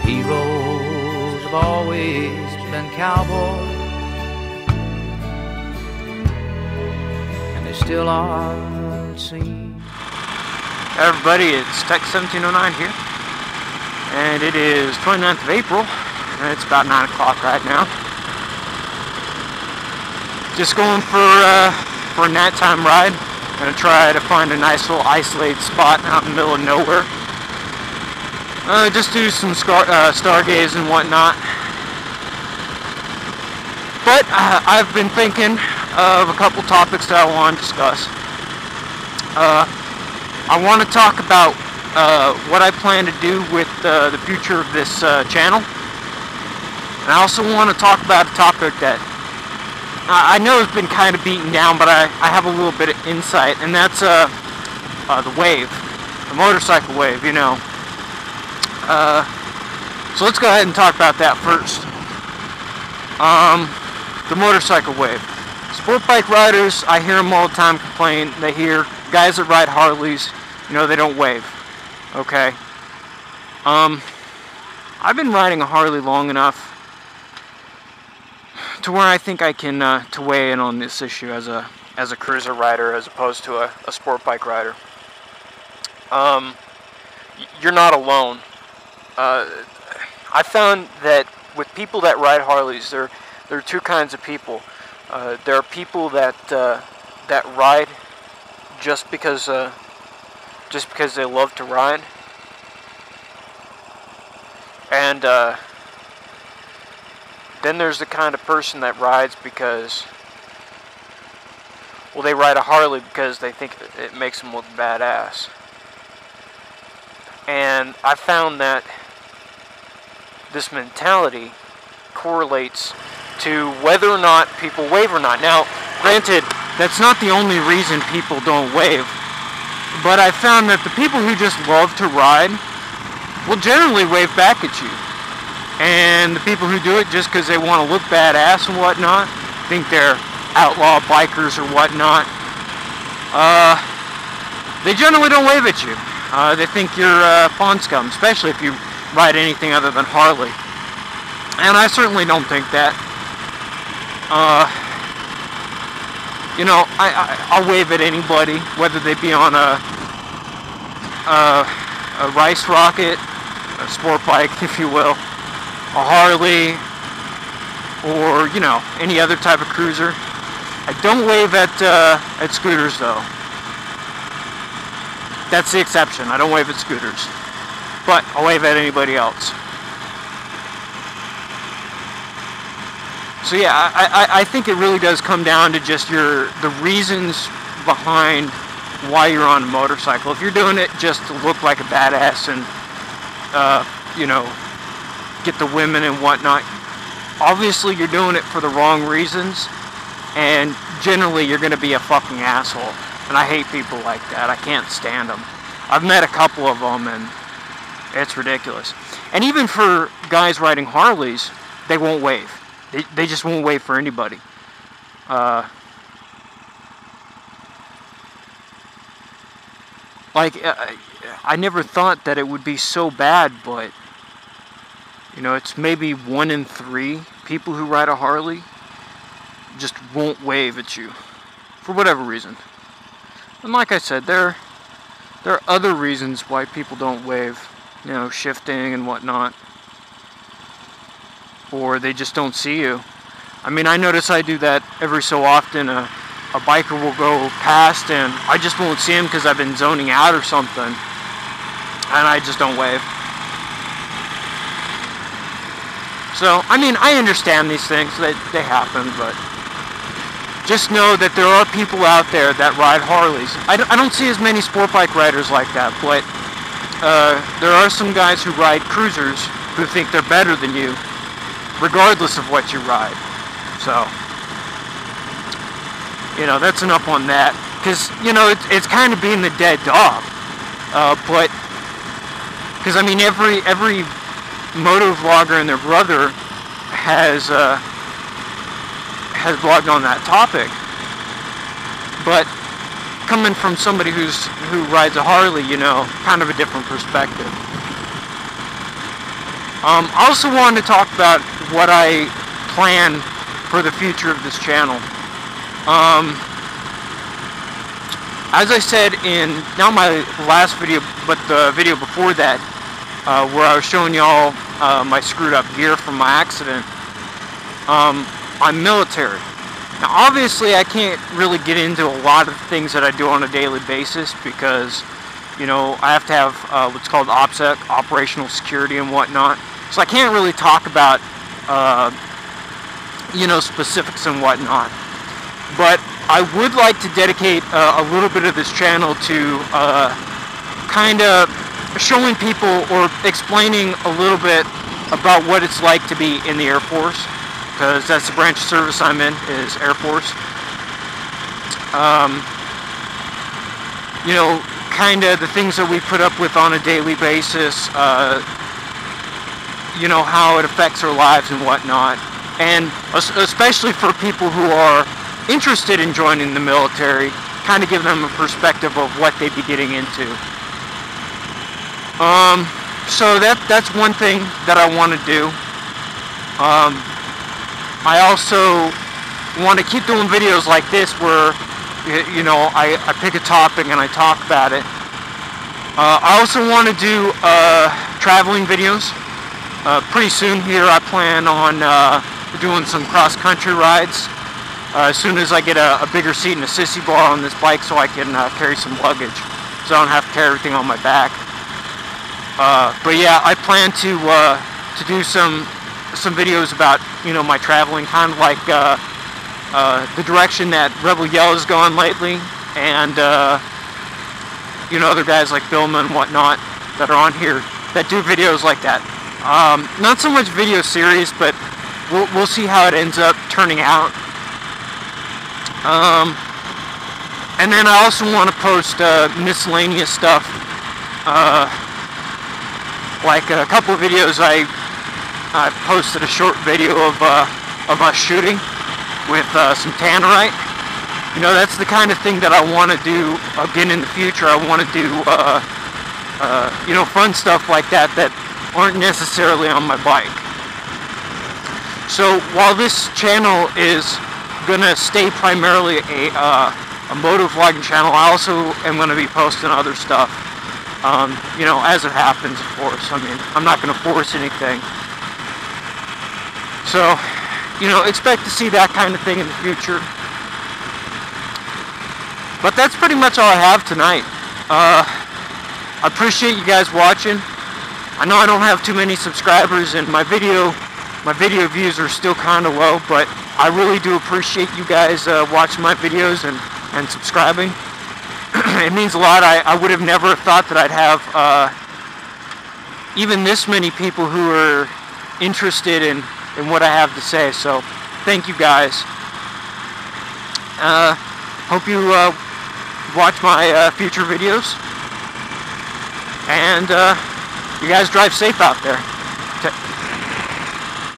heroes have always been cowboys, and they still are, it seems. Hey everybody, it's Tech1709 here, and it is 29th of April, and it's about 9 o'clock right now. Just going for a nighttime ride. Gonna try to find a nice little isolated spot out in the middle of nowhere. Just do some stargaze and whatnot. But I've been thinking of a couple topics that I want to discuss. I want to talk about what I plan to do with the future of this channel. And I also want to talk about a topic that I know has been kind of beaten down, but I have a little bit of insight, and that's the wave, the motorcycle wave, you know. So let's go ahead and talk about that first. The motorcycle wave. Sport bike riders, I hear them all the time complain. They hear guys that ride Harleys, you know, they don't wave. Okay. I've been riding a Harley long enough to where I think I can to weigh in on this issue as a cruiser rider as opposed to a sport bike rider. You're not alone. I found that with people that ride Harleys, there are two kinds of people. There are people that ride just because they love to ride, and then there's the kind of person that rides because, well, they ride a Harley because they think it makes them look badass. And I found that this mentality correlates to whether or not people wave or not. Now, granted, that's not the only reason people don't wave, but I found that the people who just love to ride will generally wave back at you. And the people who do it just because they want to look badass and whatnot, think they're outlaw bikers or whatnot, they generally don't wave at you. They think you're pawn scum, especially if you ride anything other than Harley. And I certainly don't think that. You know, I'll wave at anybody, whether they be on a rice rocket, a sport bike, if you will, a Harley, or, you know, any other type of cruiser. I don't wave at scooters, though. That's the exception. I don't wave at scooters. But I'll wave at anybody else. So yeah, I think it really does come down to just the reasons behind why you're on a motorcycle. If you're doing it just to look like a badass and, you know, get the women and whatnot, obviously you're doing it for the wrong reasons, and generally you're going to be a fucking asshole. And I hate people like that. I can't stand them. I've met a couple of them, and it's ridiculous. And even for guys riding Harleys, they won't wave. They just won't wave for anybody. I never thought that it would be so bad, but you know, it's maybe 1 in 3 people who ride a Harley just won't wave at you for whatever reason. And like I said, there are other reasons why people don't wave, you know, shifting and whatnot, or they just don't see you. I mean, I notice I do that every so often. A biker will go past and I just won't see him because I've been zoning out or something, and I just don't wave. So, I mean, I understand these things, they happen, but just know that there are people out there that ride Harleys. I don't see as many sport bike riders like that, but there are some guys who ride cruisers who think they're better than you, regardless of what you ride. So, you know, that's enough on that. Because, you know, it's kind of being the dead dog. But, because, I mean, every motovlogger and their brother has blogged on that topic, but coming from somebody who rides a Harley, you know, kind of a different perspective. I also wanted to talk about what I plan for the future of this channel. As I said in, not my last video, but the video before that, where I was showing y'all my screwed up gear from my accident, I'm military. Now obviously I can't really get into a lot of things that I do on a daily basis because, you know, I have to have what's called OPSEC, operational security and whatnot. So I can't really talk about, you know, specifics and whatnot. But I would like to dedicate a little bit of this channel to kind of showing people or explaining a little bit about what it's like to be in the Air Force, because that's the branch of service I'm in, is Air Force. You know, kind of the things that we put up with on a daily basis, you know, how it affects our lives and whatnot, and especially for people who are interested in joining the military, kind of give them a perspective of what they'd be getting into. So that's one thing that I want to do. I also want to keep doing videos like this where, you know, I pick a topic and I talk about it. I also want to do traveling videos. Pretty soon here I plan on doing some cross-country rides. As soon as I get a bigger seat and a sissy bar on this bike so I can carry some luggage, so I don't have to carry everything on my back. But yeah, I plan to do some videos about, you know, my traveling, kind of like the direction that Rebel Yell has gone lately, and you know, other guys like Billman and whatnot that are on here that do videos like that. Not so much video series, but we'll see how it ends up turning out. And then I also want to post miscellaneous stuff, like a couple of videos. I posted a short video of us shooting with some tannerite. You know, that's the kind of thing that I want to do again in the future. I want to do you know, fun stuff like that aren't necessarily on my bike. So while this channel is gonna stay primarily a motovlogging channel, I also am gonna be posting other stuff, you know, as it happens, of course. I mean, I'm not gonna force anything. So, you know, expect to see that kind of thing in the future. But that's pretty much all I have tonight. I appreciate you guys watching. I know I don't have too many subscribers, and my video views are still kind of low, but I really do appreciate you guys watching my videos and subscribing. It means a lot. I would have never thought that I'd have even this many people who are interested in what I have to say, so thank you guys. Hope you watch my future videos, and you guys drive safe out there.